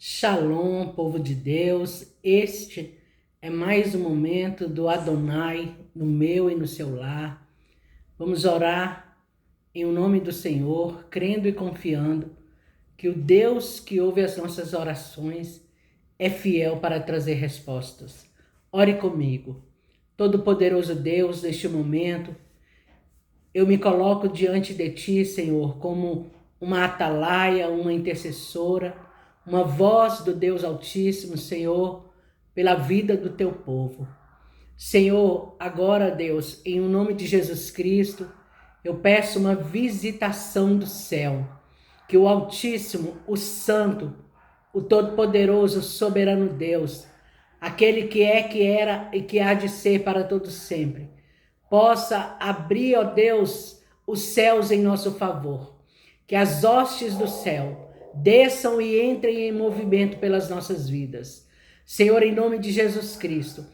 Shalom, povo de Deus. Este é mais um momento do Adonai no meu e no seu lar. Vamos orar em o nome do Senhor, crendo e confiando que o Deus que ouve as nossas orações é fiel para trazer respostas. Ore comigo. Todo-Poderoso Deus, neste momento, eu me coloco diante de Ti, Senhor, como uma atalaia, uma intercessora, uma voz do Deus Altíssimo, Senhor, pela vida do Teu povo. Senhor, agora, Deus, em o nome de Jesus Cristo, eu peço uma visitação do céu, que o Altíssimo, o Santo, o Todo-Poderoso, soberano Deus, aquele que é, que era e que há de ser para todos sempre, possa abrir, ó Deus, os céus em nosso favor. Que as hostes do céu desçam e entrem em movimento pelas nossas vidas. Senhor, em nome de Jesus Cristo,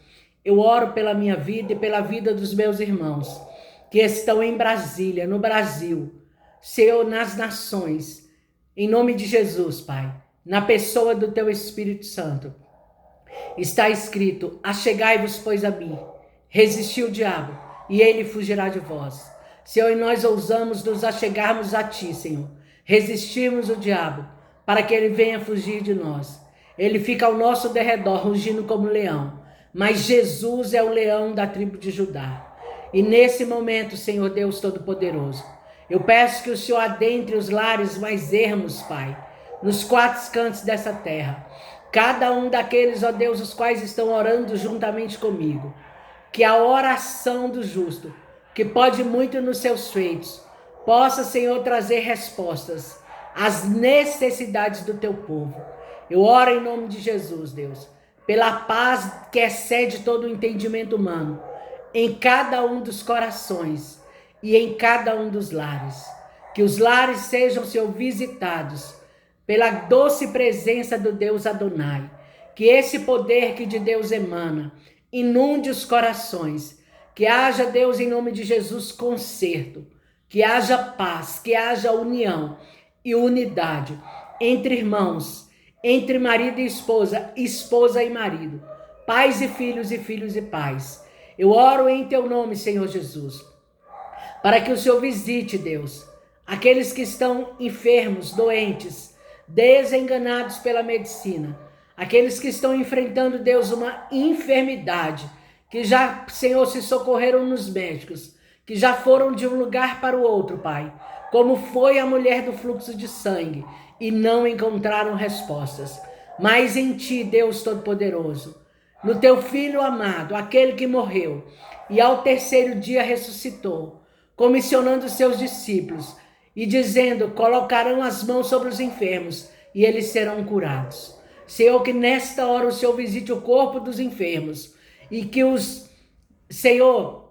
eu oro pela minha vida e pela vida dos meus irmãos que estão em Brasília, no Brasil, Senhor, nas nações, em nome de Jesus, Pai, na pessoa do Teu Espírito Santo. Está escrito: achegai-vos, pois, a mim, resisti o diabo, e ele fugirá de vós. Senhor, e nós ousamos nos achegarmos a Ti, Senhor, resistirmos o diabo, para que ele venha fugir de nós. Ele fica ao nosso derredor, rugindo como leão, mas Jesus é o leão da tribo de Judá. E nesse momento, Senhor Deus Todo-Poderoso, eu peço que o Senhor adentre os lares mais ermos, Pai, nos quatro cantos dessa terra. Cada um daqueles, ó Deus, os quais estão orando juntamente comigo, que a oração do justo, que pode muito nos seus feitos, possa, Senhor, trazer respostas às necessidades do Teu povo. Eu oro em nome de Jesus, Deus, pela paz que excede todo o entendimento humano, em cada um dos corações e em cada um dos lares. Que os lares sejam, Senhor, visitados pela doce presença do Deus Adonai. Que esse poder que de Deus emana inunde os corações. Que haja, Deus, em nome de Jesus, conserto. Que haja paz, que haja união e unidade entre irmãos, entre marido e esposa, esposa e marido, pais e filhos e pais. Eu oro em Teu nome, Senhor Jesus, para que o Senhor visite, Deus, aqueles que estão enfermos, doentes, desenganados pela medicina, aqueles que estão enfrentando, Deus, uma enfermidade, que já, Senhor, se socorreram nos médicos, que já foram de um lugar para o outro, Pai, como foi a mulher do fluxo de sangue, e não encontraram respostas. Mas em Ti, Deus Todo-Poderoso, no Teu Filho amado, aquele que morreu e ao terceiro dia ressuscitou, comissionando os seus discípulos e dizendo: colocarão as mãos sobre os enfermos e eles serão curados. Senhor, que nesta hora o Senhor visite o corpo dos enfermos e que os, Senhor,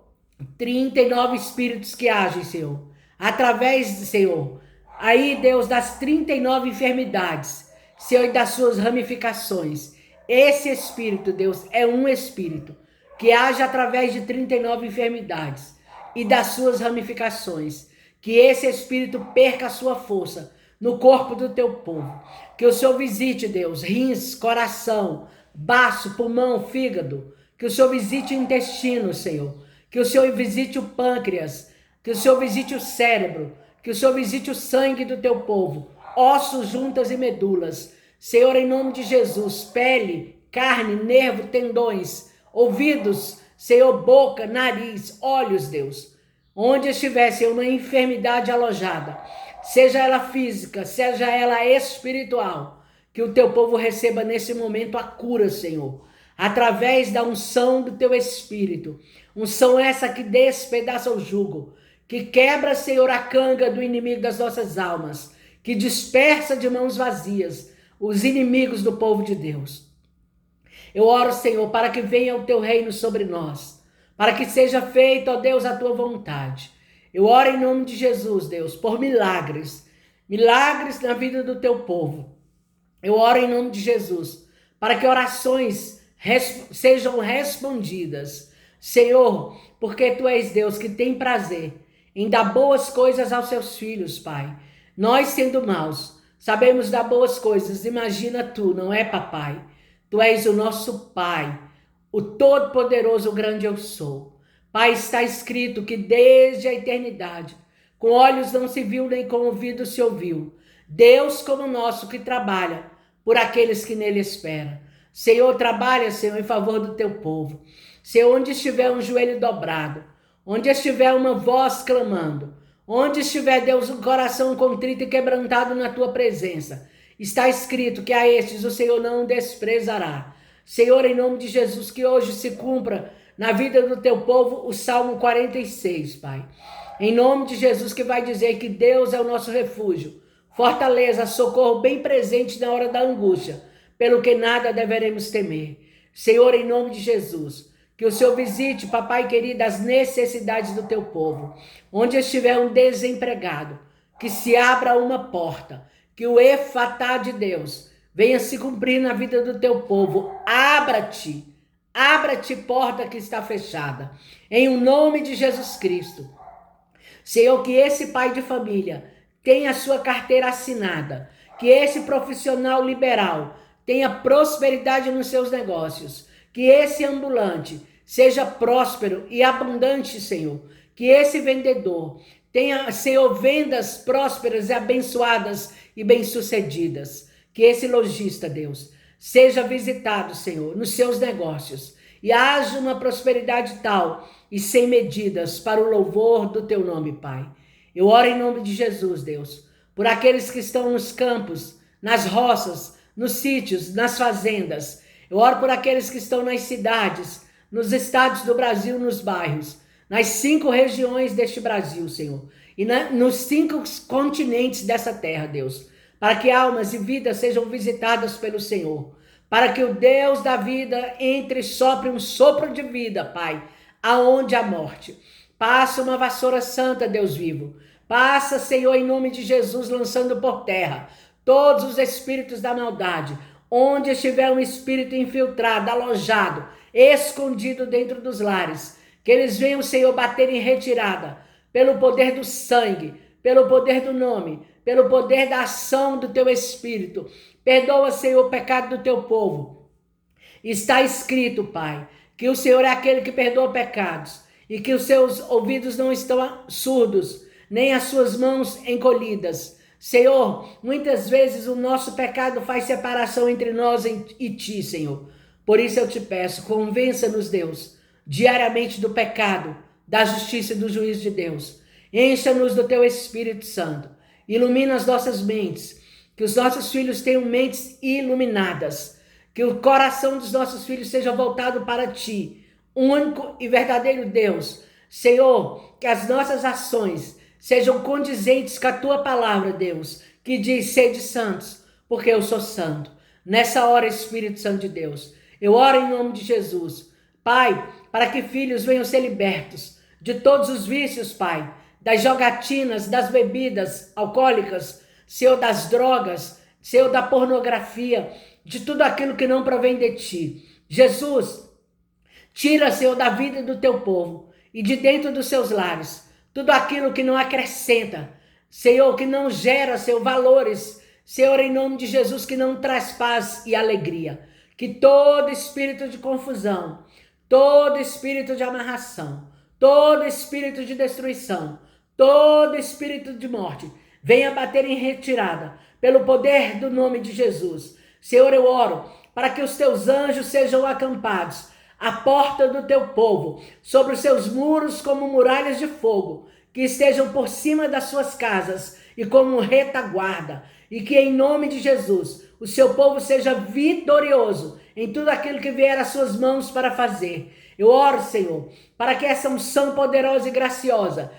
39 espíritos que agem, Senhor, através, Senhor, aí, Deus, das 39 enfermidades, Senhor, e das suas ramificações, esse espírito, Deus, é um espírito que age através de 39 enfermidades e das suas ramificações. Que esse espírito perca a sua força no corpo do Teu povo. Que o Senhor visite, Deus, rins, coração, baço, pulmão, fígado. Que o Senhor visite o intestino, Senhor. Que o Senhor visite o pâncreas. Que o Senhor visite o cérebro. Que o Senhor visite o sangue do Teu povo. Ossos, juntas e medulas. Senhor, em nome de Jesus, pele, carne, nervo, tendões, ouvidos, Senhor, boca, nariz, olhos, Deus. Onde estiver, Senhor, uma enfermidade alojada, seja ela física, seja ela espiritual, que o Teu povo receba nesse momento a cura, Senhor, através da unção do Teu Espírito. Unção essa que despedaça o jugo, que quebra, Senhor, a canga do inimigo das nossas almas, que dispersa de mãos vazias os inimigos do povo de Deus. Eu oro, Senhor, para que venha o Teu reino sobre nós, para que seja feita, ó Deus, a Tua vontade. Eu oro em nome de Jesus, Deus, por milagres, milagres na vida do Teu povo. Eu oro em nome de Jesus, para que orações sejam respondidas. Senhor, porque Tu és Deus que tem prazer em dar boas coisas aos Seus filhos, Pai. Nós, sendo maus, sabemos dar boas coisas. Imagina tu, não é, papai? Tu és o nosso Pai, o Todo-Poderoso, o grande eu sou. Pai, está escrito que desde a eternidade, com olhos não se viu, nem com ouvido se ouviu, Deus como nosso que trabalha por aqueles que nele esperam. Senhor, trabalha, Senhor, em favor do teu povo. Senhor, onde estiver um joelho dobrado, onde estiver uma voz clamando, onde estiver, Deus, um coração contrito e quebrantado na tua presença, está escrito que a estes o Senhor não desprezará. Senhor, em nome de Jesus, que hoje se cumpra na vida do teu povo o Salmo 46, Pai. Em nome de Jesus, que vai dizer que Deus é o nosso refúgio, fortaleza, socorro bem presente na hora da angústia, pelo que nada deveremos temer. Senhor, em nome de Jesus, que o Senhor visite, papai querido, as necessidades do teu povo. Onde estiver um desempregado, que se abra uma porta, que o efatá de Deus venha se cumprir na vida do teu povo. Abra-te porta que está fechada. Em o nome de Jesus Cristo. Senhor, que esse pai de família tenha a sua carteira assinada, que esse profissional liberal tenha prosperidade nos seus negócios, que esse ambulante seja próspero e abundante, Senhor, que esse vendedor tenha, Senhor, vendas prósperas e abençoadas e bem-sucedidas, que esse lojista, Deus, seja visitado, Senhor, nos seus negócios e haja uma prosperidade tal e sem medidas para o louvor do teu nome, Pai. Eu oro em nome de Jesus, Deus, por aqueles que estão nos campos, nas roças, nos sítios, nas fazendas. Eu oro por aqueles que estão nas cidades, nos estados do Brasil, nos bairros, nas 5 regiões deste Brasil, Senhor, e nos 5 continentes dessa terra, Deus, para que almas e vidas sejam visitadas pelo Senhor, para que o Deus da vida entre e sopre um sopro de vida, Pai, aonde a morte. Passa uma vassoura santa, Deus vivo. Passa, Senhor, em nome de Jesus, lançando por terra todos os espíritos da maldade. Onde estiver um espírito infiltrado, alojado, escondido dentro dos lares, que eles venham, Senhor, bater em retirada, pelo poder do sangue, pelo poder do nome, pelo poder da ação do teu Espírito. Perdoa, Senhor, o pecado do teu povo. Está escrito, Pai, que o Senhor é aquele que perdoa pecados e que os seus ouvidos não estão surdos, nem as suas mãos encolhidas. Senhor, muitas vezes o nosso pecado faz separação entre nós e ti, Senhor. Por isso eu te peço, convença-nos, Deus, diariamente do pecado, da justiça e do juízo de Deus. Encha-nos do teu Espírito Santo. Ilumina as nossas mentes, que os nossos filhos tenham mentes iluminadas, que o coração dos nossos filhos seja voltado para ti, único e verdadeiro Deus. Senhor, que as nossas ações sejam condizentes com a tua palavra, Deus, que diz: sede santos, porque eu sou santo. Nessa hora, Espírito Santo de Deus, eu oro em nome de Jesus, Pai, para que filhos venham ser libertos de todos os vícios, Pai, das jogatinas, das bebidas alcoólicas, Senhor, das drogas, Senhor, da pornografia, de tudo aquilo que não provém de ti. Jesus, tira, Senhor, da vida do teu povo e de dentro dos seus lares tudo aquilo que não acrescenta, Senhor, que não gera, Senhor, valores, Senhor, em nome de Jesus, que não traz paz e alegria. Que todo espírito de confusão, todo espírito de amarração, todo espírito de destruição, todo espírito de morte, venha bater em retirada, pelo poder do nome de Jesus. Senhor, eu oro para que os teus anjos sejam acampados à porta do teu povo, sobre os seus muros como muralhas de fogo, que estejam por cima das suas casas e como retaguarda, e que em nome de Jesus o seu povo seja vitorioso em tudo aquilo que vier às suas mãos para fazer. Eu oro, Senhor, para que essa unção poderosa e graciosa,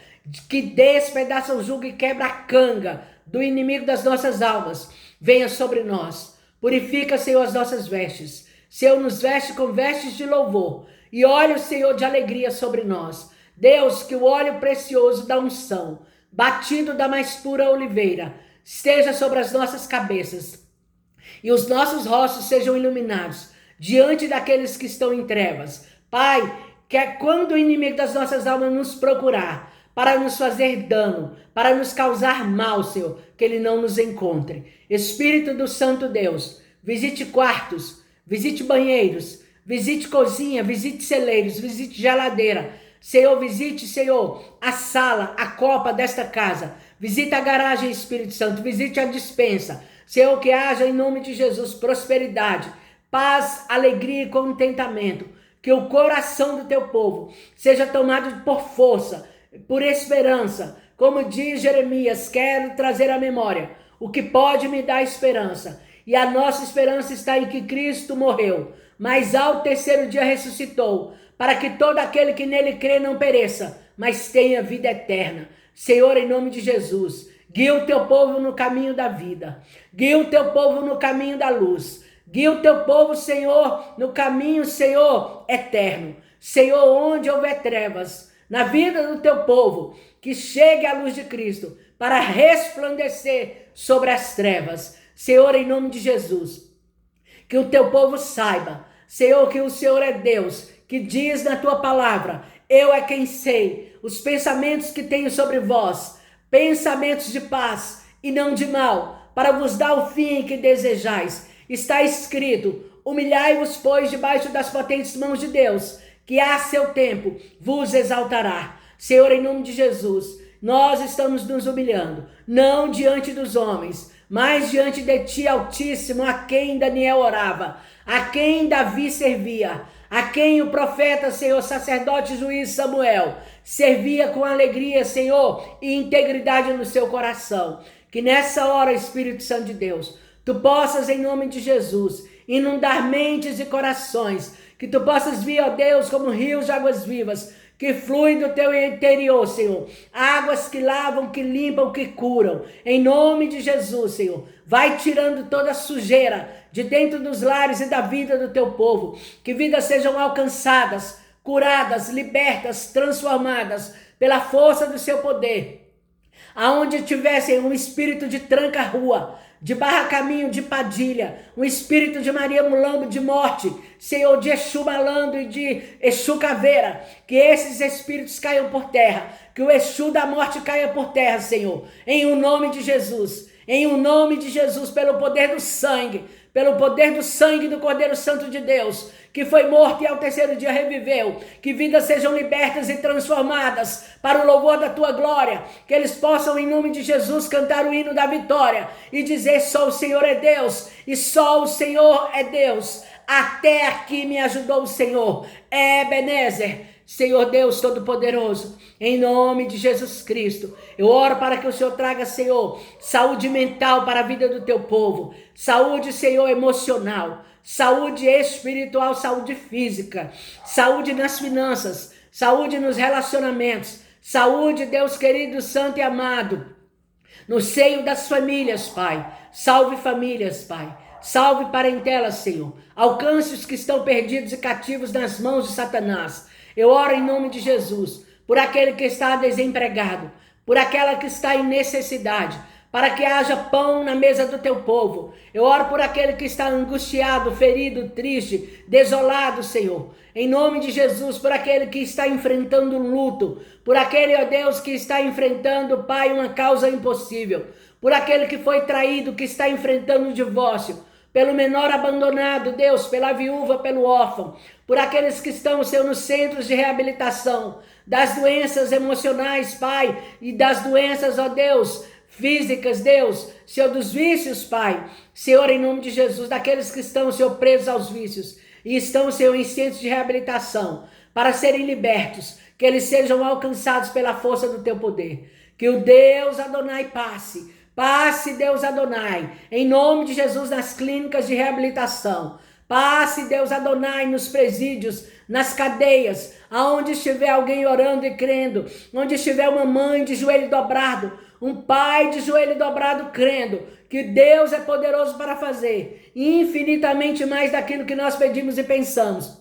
que despedaça o jugo e quebra a canga do inimigo das nossas almas, venha sobre nós. Purifica, Senhor, as nossas vestes. Senhor, nos veste com vestes de louvor e óleo, Senhor, de alegria sobre nós. Deus, que o óleo precioso da unção, batido da mais pura oliveira, esteja sobre as nossas cabeças e os nossos rostos sejam iluminados diante daqueles que estão em trevas. Pai, que é quando o inimigo das nossas almas nos procurar para nos fazer dano, para nos causar mal, Senhor, que ele não nos encontre. Espírito do Santo Deus, visite quartos, visite banheiros, visite cozinha, visite celeiros, visite geladeira. Senhor, visite, Senhor, a sala, a copa desta casa. Visita a garagem, Espírito Santo, visite a despensa. Senhor, que haja em nome de Jesus prosperidade, paz, alegria e contentamento. Que o coração do teu povo seja tomado por força, por esperança. Como diz Jeremias, quero trazer à memória o que pode me dar esperança. E a nossa esperança está em que Cristo morreu, mas ao terceiro dia ressuscitou, para que todo aquele que nele crê não pereça, mas tenha vida eterna. Senhor, em nome de Jesus, guia o teu povo no caminho da vida, guia o teu povo no caminho da luz, guia o teu povo, Senhor, no caminho, Senhor, eterno. Senhor, onde houver trevas, na vida do teu povo, que chegue a luz de Cristo para resplandecer sobre as trevas. Senhor, em nome de Jesus, que o teu povo saiba, Senhor, que o Senhor é Deus, que diz na tua palavra, eu é quem sei, os pensamentos que tenho sobre vós, pensamentos de paz e não de mal, para vos dar o fim que desejais. Está escrito, humilhai-vos, pois, debaixo das potentes mãos de Deus, que a seu tempo vos exaltará. Senhor, em nome de Jesus, nós estamos nos humilhando, não diante dos homens, mas diante de ti, Altíssimo, a quem Daniel orava, a quem Davi servia, a quem o profeta, Senhor, sacerdote, juiz Samuel, servia com alegria, Senhor, e integridade no seu coração. Que nessa hora, Espírito Santo de Deus, tu possas, em nome de Jesus, inundar mentes e corações, que tu possas vir, ó Deus, como rios de águas vivas, que fluem do teu interior, Senhor. Águas que lavam, que limpam, que curam. Em nome de Jesus, Senhor. Vai tirando toda a sujeira de dentro dos lares e da vida do teu povo. Que vidas sejam alcançadas, curadas, libertas, transformadas pela força do seu poder. Aonde tivessem um espírito de tranca-rua, de barra-caminho, de padilha, um espírito de Maria Mulambo, de morte, Senhor, de Exu Malandro e de Exu Caveira, que esses espíritos caiam por terra, que o Exu da morte caia por terra, Senhor, em o nome de Jesus, em o nome de Jesus, pelo poder do sangue do Cordeiro Santo de Deus, que foi morto e ao terceiro dia reviveu, que vidas sejam libertas e transformadas para o louvor da tua glória, que eles possam em nome de Jesus cantar o hino da vitória e dizer só o Senhor é Deus e só o Senhor é Deus, até aqui me ajudou o Senhor, Ebenezer, Senhor Deus Todo-Poderoso, em nome de Jesus Cristo, eu oro para que o Senhor traga, Senhor, saúde mental para a vida do teu povo, saúde, Senhor, emocional, saúde espiritual, saúde física, saúde nas finanças, saúde nos relacionamentos, saúde, Deus querido, santo e amado, no seio das famílias, Pai, salve famílias, Pai, salve parentelas, Senhor, alcance os que estão perdidos e cativos nas mãos de Satanás. Eu oro em nome de Jesus, por aquele que está desempregado, por aquela que está em necessidade, para que haja pão na mesa do teu povo. Eu oro por aquele que está angustiado, ferido, triste, desolado, Senhor. Em nome de Jesus, por aquele que está enfrentando luto, por aquele, ó Deus, que está enfrentando, Pai, uma causa impossível, por aquele que foi traído, que está enfrentando o divórcio, pelo menor abandonado, Deus, pela viúva, pelo órfão, por aqueles que estão, Senhor, nos centros de reabilitação, das doenças emocionais, Pai, e das doenças, ó Deus, físicas, Deus, Senhor, dos vícios, Pai, Senhor, em nome de Jesus, daqueles que estão, Senhor, presos aos vícios, e estão, Senhor, em centros de reabilitação, para serem libertos, que eles sejam alcançados pela força do teu poder, que o Deus Adonai passe, Deus Adonai, em nome de Jesus, nas clínicas de reabilitação. Passe, Deus Adonai, nos presídios, nas cadeias, aonde estiver alguém orando e crendo, onde estiver uma mãe de joelho dobrado, um pai de joelho dobrado crendo, que Deus é poderoso para fazer infinitamente mais daquilo que nós pedimos e pensamos.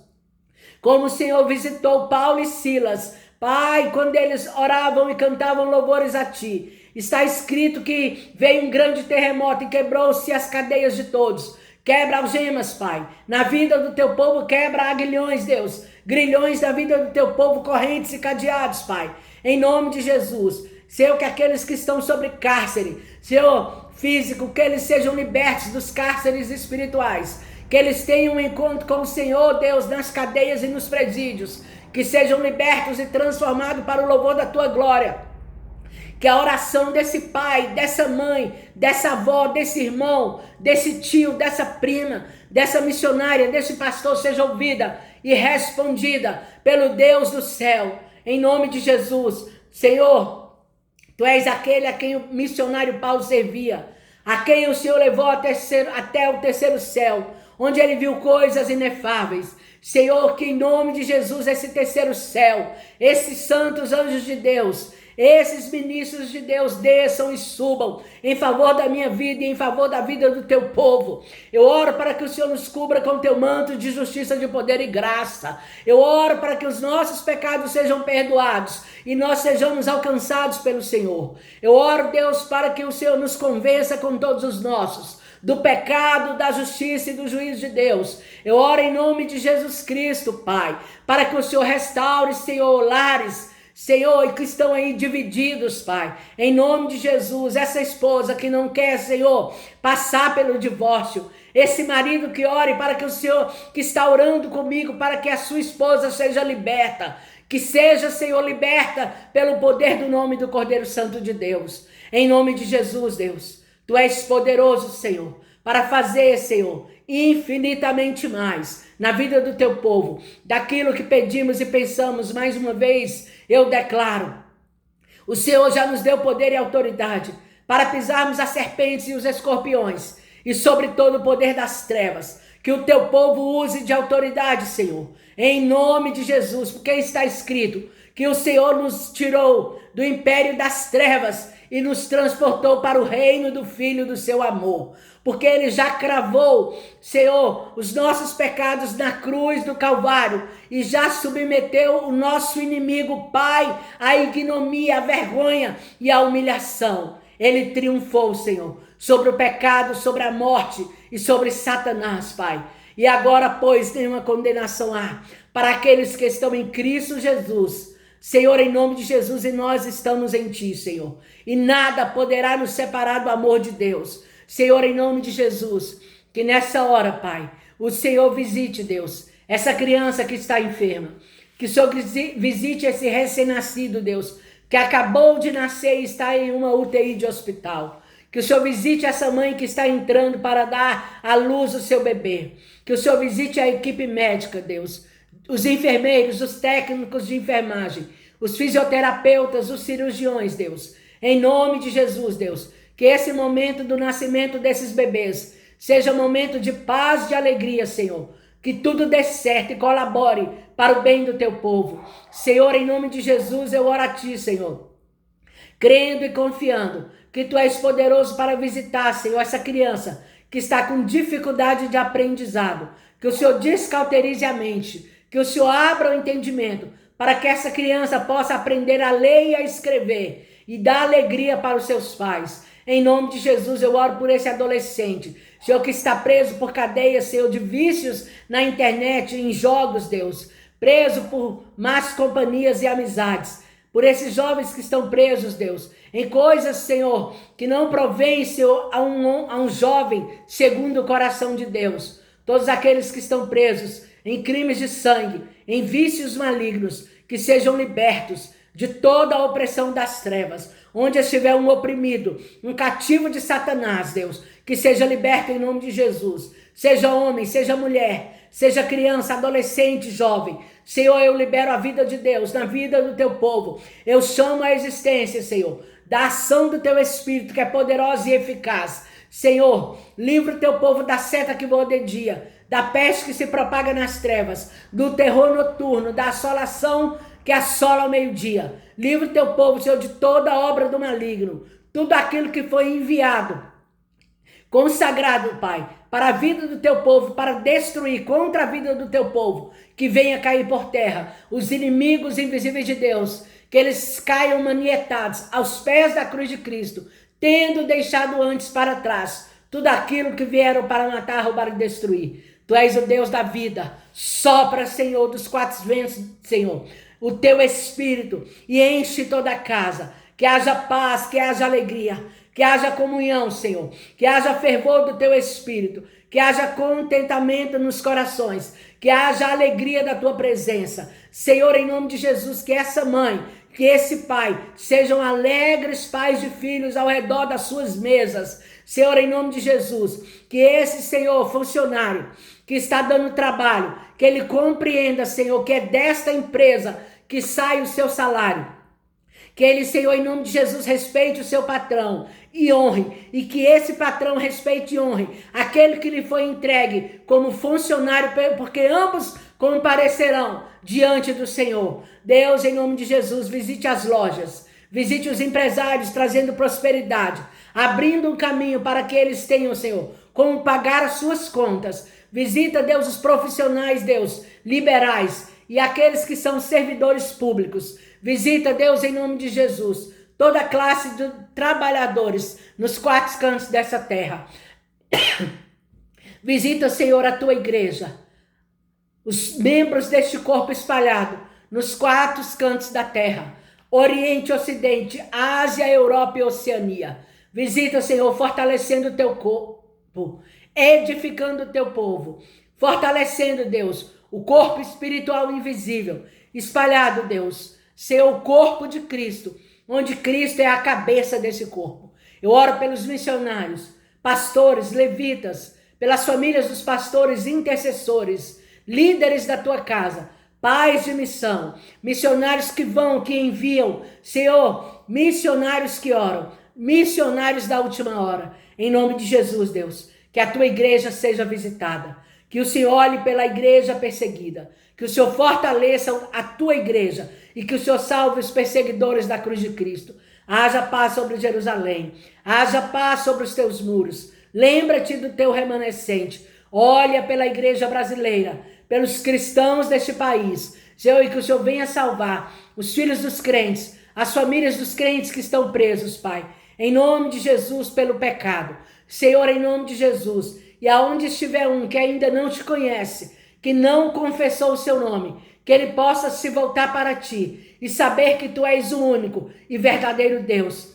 Como o Senhor visitou Paulo e Silas, Pai, quando eles oravam e cantavam louvores a Ti, está escrito que veio um grande terremoto e quebrou-se as cadeias de todos. Quebra algemas, Pai. Na vida do teu povo, quebra aguilhões, Deus. Grilhões da vida do teu povo, correntes e cadeados, Pai. em nome de Jesus. Senhor, que aqueles que estão sobre cárcere, Senhor, físico, que eles sejam libertos dos cárceres espirituais, que eles tenham um encontro com o Senhor, Deus, nas cadeias e nos presídios, que sejam libertos e transformados para o louvor da tua glória. Que a oração desse pai, dessa mãe, dessa avó, desse irmão, desse tio, dessa prima, dessa missionária, desse pastor seja ouvida e respondida pelo Deus do céu, em nome de Jesus. Senhor, tu és aquele a quem o missionário Paulo servia, a quem o Senhor levou até o terceiro céu, onde ele viu coisas inefáveis. Senhor, que em nome de Jesus esse terceiro céu, esses santos anjos de Deus, esses ministros de Deus desçam e subam em favor da minha vida e em favor da vida do teu povo. Eu oro para que o Senhor nos cubra com teu manto de justiça, de poder e graça. Eu oro para que os nossos pecados sejam perdoados e nós sejamos alcançados pelo Senhor. Eu oro, Deus, para que o Senhor nos convença com todos os nossos do pecado, da justiça e do juízo de Deus. Eu oro em nome de Jesus Cristo, Pai, para que o Senhor restaure, Senhor, lares, Senhor, e que estão aí divididos, Pai, em nome de Jesus, essa esposa que não quer, Senhor, passar pelo divórcio, esse marido que ore para que o Senhor, que está orando comigo, para que a sua esposa seja liberta, que seja, Senhor, liberta pelo poder do nome do Cordeiro Santo de Deus, em nome de Jesus, Deus, tu és poderoso, Senhor, para fazer, Senhor, infinitamente mais na vida do teu povo, daquilo que pedimos e pensamos. Mais uma vez eu declaro, o Senhor já nos deu poder e autoridade para pisarmos as serpentes e os escorpiões e sobre todo o poder das trevas, que o teu povo use de autoridade, Senhor, em nome de Jesus, porque está escrito que o Senhor nos tirou do império das trevas e nos transportou para o reino do Filho do seu amor, porque ele já cravou, Senhor, os nossos pecados na cruz do Calvário e já submeteu o nosso inimigo, Pai, à ignomia, à vergonha e à humilhação. Ele triunfou, Senhor, sobre o pecado, sobre a morte e sobre Satanás, Pai. E agora, pois, nenhuma condenação há para aqueles que estão em Cristo Jesus. Senhor, em nome de Jesus, e nós estamos em Ti, Senhor. E nada poderá nos separar do amor de Deus. Senhor, em nome de Jesus, que nessa hora, Pai, o Senhor visite, Deus, essa criança que está enferma. Que o Senhor visite esse recém-nascido, Deus, que acabou de nascer e está em uma UTI de hospital. Que o Senhor visite essa mãe que está entrando para dar à luz o seu bebê. Que o Senhor visite a equipe médica, Deus, os enfermeiros, os técnicos de enfermagem, os fisioterapeutas, os cirurgiões, Deus. Em nome de Jesus, Deus, que esse momento do nascimento desses bebês seja um momento de paz, de alegria, Senhor. Que tudo dê certo e colabore para o bem do teu povo. Senhor, em nome de Jesus, eu oro a Ti, Senhor, crendo e confiando que Tu és poderoso para visitar, Senhor, essa criança que está com dificuldade de aprendizado. Que o Senhor descauterize a mente, que o Senhor abra o entendimento para que essa criança possa aprender a ler e a escrever e dar alegria para os seus pais. Em nome de Jesus, eu oro por esse adolescente, Senhor, que está preso por cadeias, Senhor, de vícios na internet, em jogos, Deus, preso por más companhias e amizades, por esses jovens que estão presos, Deus, em coisas, Senhor, que não provém, Senhor, a um jovem segundo o coração de Deus. Todos aqueles que estão presos em crimes de sangue, em vícios malignos, que sejam libertos de toda a opressão das trevas. Onde estiver um oprimido, um cativo de Satanás, Deus, que seja liberto em nome de Jesus. Seja homem, seja mulher, seja criança, adolescente, jovem. Senhor, eu libero a vida de Deus na vida do teu povo. Eu chamo a existência, Senhor, da ação do teu Espírito, que é poderosa e eficaz. Senhor, livra o teu povo da seta que voa de dia, da peste que se propaga nas trevas, do terror noturno, da assolação que assola ao meio-dia. Livra o teu povo, Senhor, de toda obra do maligno, tudo aquilo que foi enviado, consagrado, Pai, para a vida do teu povo, para destruir contra a vida do teu povo, que venha cair por terra os inimigos invisíveis de Deus, que eles caiam manietados aos pés da cruz de Cristo, tendo deixado antes para trás tudo aquilo que vieram para matar, roubar e destruir. Tu és o Deus da vida. Sopra, Senhor, dos quatro ventos, Senhor, o teu espírito e enche toda a casa. Que haja paz, que haja alegria, que haja comunhão, Senhor. Que haja fervor do teu espírito, que haja contentamento nos corações, que haja alegria da tua presença. Senhor, em nome de Jesus, que essa mãe, que esse pai sejam alegres pais de filhos ao redor das suas mesas. Senhor, em nome de Jesus, que esse, Senhor, funcionário que está dando trabalho, que ele compreenda, Senhor, que é desta empresa que sai o seu salário. Que ele, Senhor, em nome de Jesus, respeite o seu patrão e honre. E que esse patrão respeite e honre aquele que lhe foi entregue como funcionário, porque ambos comparecerão diante do Senhor. Deus, em nome de Jesus, visite as lojas, visite os empresários, trazendo prosperidade, abrindo um caminho para que eles tenham, Senhor, como pagar as suas contas. Visita, Deus, os profissionais, Deus, liberais e aqueles que são servidores públicos. Visita, Deus, em nome de Jesus, toda a classe de trabalhadores nos quatro cantos dessa terra. Visita, Senhor, a tua igreja, os membros deste corpo espalhado nos quatro cantos da terra, Oriente, Ocidente, Ásia, Europa e Oceania. Visita, Senhor, fortalecendo o teu corpo, edificando o teu povo, fortalecendo, Deus, o corpo espiritual invisível, espalhado, Deus, ser o corpo de Cristo, onde Cristo é a cabeça desse corpo. Eu oro pelos missionários, pastores, levitas, pelas famílias dos pastores, intercessores, líderes da tua casa, pais de missão, missionários que vão, que enviam, Senhor, missionários que oram, missionários da última hora. Em nome de Jesus, Deus, que a tua igreja seja visitada, que o Senhor olhe pela igreja perseguida, que o Senhor fortaleça a tua igreja e que o Senhor salve os perseguidores da cruz de Cristo. Haja paz sobre Jerusalém, haja paz sobre os teus muros. Lembra-te do teu remanescente. Olha pela igreja brasileira, pelos cristãos deste país, Senhor, e que o Senhor venha salvar os filhos dos crentes, as famílias dos crentes que estão presos, Pai, em nome de Jesus, pelo pecado. Senhor, em nome de Jesus, e aonde estiver um que ainda não te conhece, que não confessou o seu nome, que ele possa se voltar para ti e saber que tu és o único e verdadeiro Deus,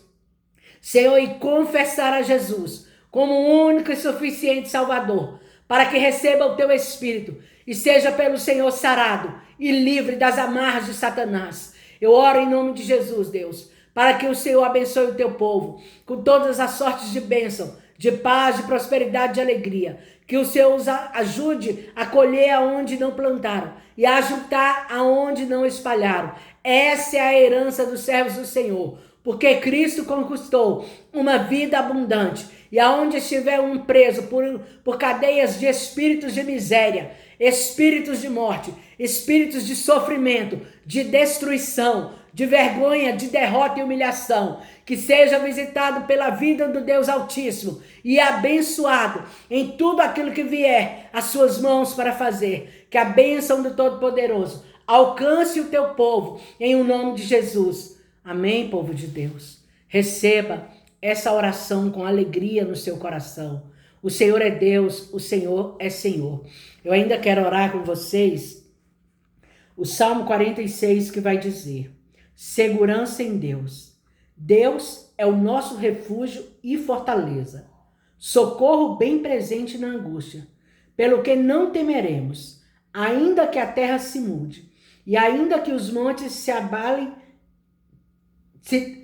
Senhor, e confessar a Jesus como o único e suficiente Salvador, para que receba o teu Espírito e seja pelo Senhor sarado e livre das amarras de Satanás. Eu oro em nome de Jesus, Deus, para que o Senhor abençoe o teu povo com todas as sortes de bênção, de paz, de prosperidade, de alegria. Que o Senhor os ajude a colher aonde não plantaram e a juntar aonde não espalharam. Essa é a herança dos servos do Senhor, porque Cristo conquistou uma vida abundante. E aonde estiver um preso por cadeias de espíritos de miséria, espíritos de morte, espíritos de sofrimento, de destruição, de vergonha, de derrota e humilhação, que seja visitado pela vida do Deus Altíssimo e abençoado em tudo aquilo que vier às suas mãos para fazer. Que a bênção do Todo-Poderoso alcance o teu povo em o nome de Jesus. Amém, povo de Deus. Receba essa oração com alegria no seu coração. O Senhor é Deus, o Senhor é Senhor. Eu ainda quero orar com vocês o Salmo 46, que vai dizer: segurança em Deus. Deus é o nosso refúgio e fortaleza, socorro bem presente na angústia, pelo que não temeremos, ainda que a terra se mude, e ainda que os montes se abalem,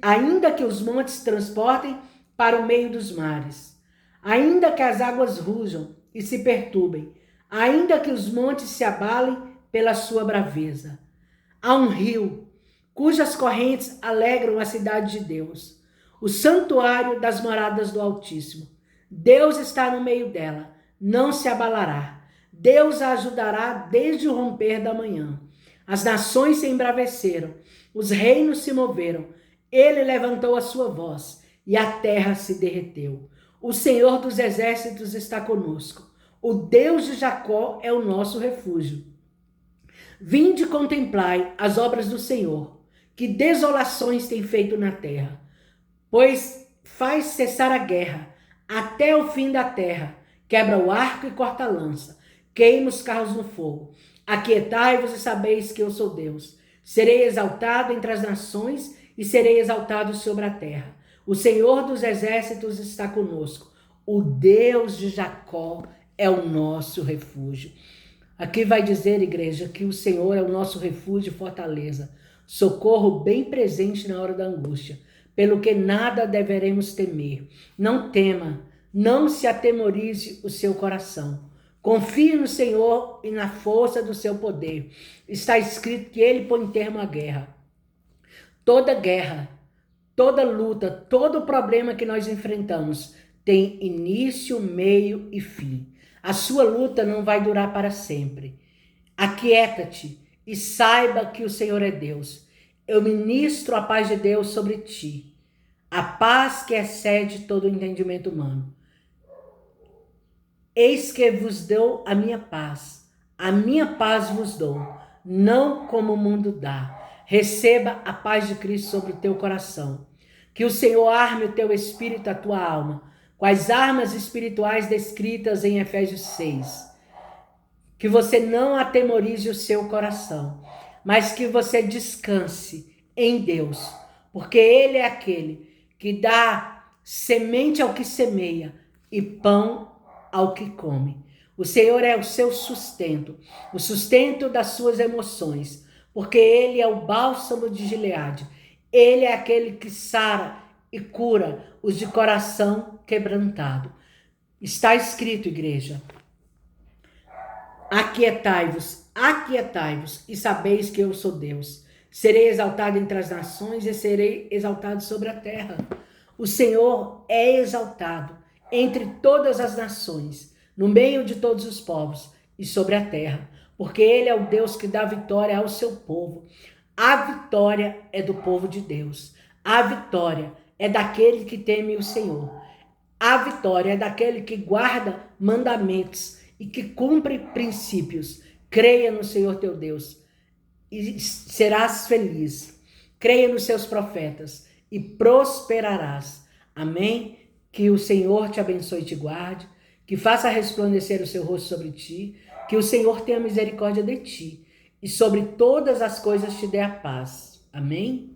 ainda que os montes transportem para o meio dos mares, ainda que as águas rujam e se perturbem, ainda que os montes se abalem pela sua braveza. Há um rio cujas correntes alegram a cidade de Deus, o santuário das moradas do Altíssimo. Deus está no meio dela, não se abalará. Deus a ajudará desde o romper da manhã. As nações se embraveceram, os reinos se moveram. Ele levantou a sua voz e a terra se derreteu. O Senhor dos exércitos está conosco. O Deus de Jacó é o nosso refúgio. Vinde e contemplai as obras do Senhor, que desolações tem feito na terra. Pois faz cessar a guerra até o fim da terra, quebra o arco e corta a lança, queima os carros no fogo. Aquietai-vos e sabeis que eu sou Deus. Serei exaltado entre as nações e serei exaltado sobre a terra. O Senhor dos exércitos está conosco. O Deus de Jacó é o nosso refúgio. Aqui vai dizer, igreja, que o Senhor é o nosso refúgio e fortaleza, socorro bem presente na hora da angústia, pelo que nada deveremos temer. Não tema, não se atemorize o seu coração. Confie no Senhor e na força do seu poder. Está escrito que ele põe termo à guerra. Toda guerra, toda luta, todo problema que nós enfrentamos tem início, meio e fim. A sua luta não vai durar para sempre. Aquieta-te e saiba que o Senhor é Deus. Eu ministro a paz de Deus sobre ti. A paz que excede todo o entendimento humano. Eis que vos dou a minha paz vos dou, não como o mundo dá. Receba a paz de Cristo sobre o teu coração. Que o Senhor arme o teu espírito, a tua alma, com as armas espirituais descritas em Efésios 6. Que você não atemorize o seu coração, mas que você descanse em Deus, porque Ele é aquele que dá semente ao que semeia e pão ao que come. O Senhor é o seu sustento, o sustento das suas emoções, porque Ele é o bálsamo de Gileade. Ele é aquele que sara e cura os de coração quebrantado. Está escrito, igreja: aquietai-vos, aquietai-vos e sabeis que eu sou Deus. Serei exaltado entre as nações e serei exaltado sobre a terra. O Senhor é exaltado entre todas as nações, no meio de todos os povos e sobre a terra, porque Ele é o Deus que dá vitória ao seu povo. A vitória é do povo de Deus. A vitória é daquele que teme o Senhor. A vitória é daquele que guarda mandamentos e que cumpre princípios. Creia no Senhor teu Deus e serás feliz. Creia nos seus profetas e prosperarás. Amém? Que o Senhor te abençoe e te guarde, que faça resplandecer o seu rosto sobre ti, que o Senhor tenha misericórdia de ti e sobre todas as coisas te dê a paz. Amém?